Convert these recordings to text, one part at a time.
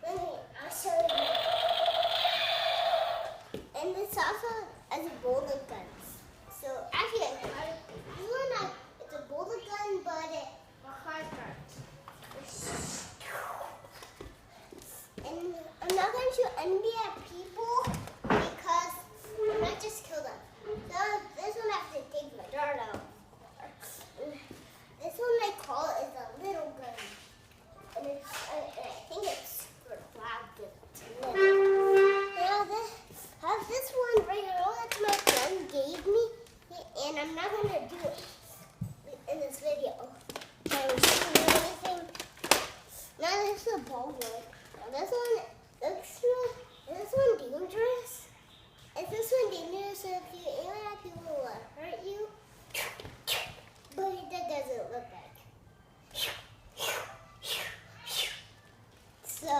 I'll show you. And this also has a bullet gun. So actually, this one it's a bullet gun, but it's a hard gun. And I'm not going to shoot any people because I might just kill them. So this one I have to take my dart out. This one I call is a little gun. And I think it's for flag. Now this one right here, that my friend gave me, and I'm not going to do it in this video. So anything. Now this is a ball one. Now this one dangerous. Is this one dangerous? So if you aim at people, it will hurt you. But that doesn't look like. So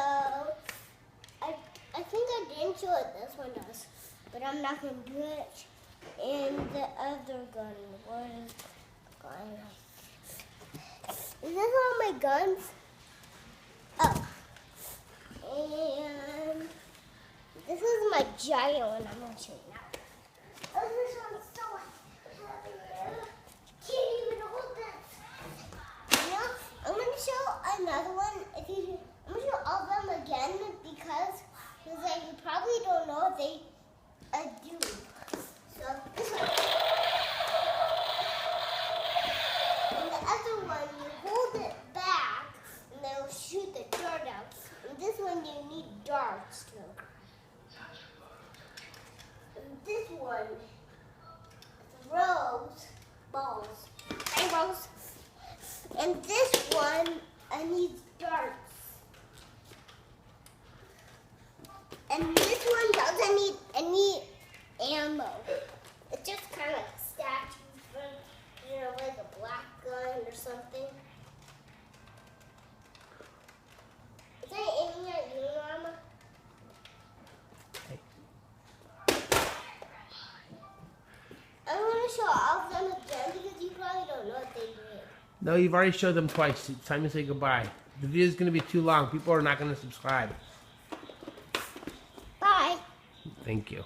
I think I didn't show what this one does, but I'm not going to do it. And the other gun, what is going on? Is this all my guns? Oh. And this is my giant one. I'm going to show you now. Oh, this one's so heavy. Can't even hold this. Now, I'm going to show another one. I'm going to show all of them again because you probably don't know what they do. So, this one. And the other one, you hold it back and they'll shoot the dart out. And this one, you need darts too. And this one throws balls. Rainbows. And this one, I need darts. And this one doesn't need any ammo. It's just kind of like a statue for, like a black gun or something. Is that aiming at you, Mama? I want to show all of them again because you probably don't know what they did. No, you've already showed them twice. It's time to say goodbye. The video is going to be too long. People are not going to subscribe. Bye. Thank you.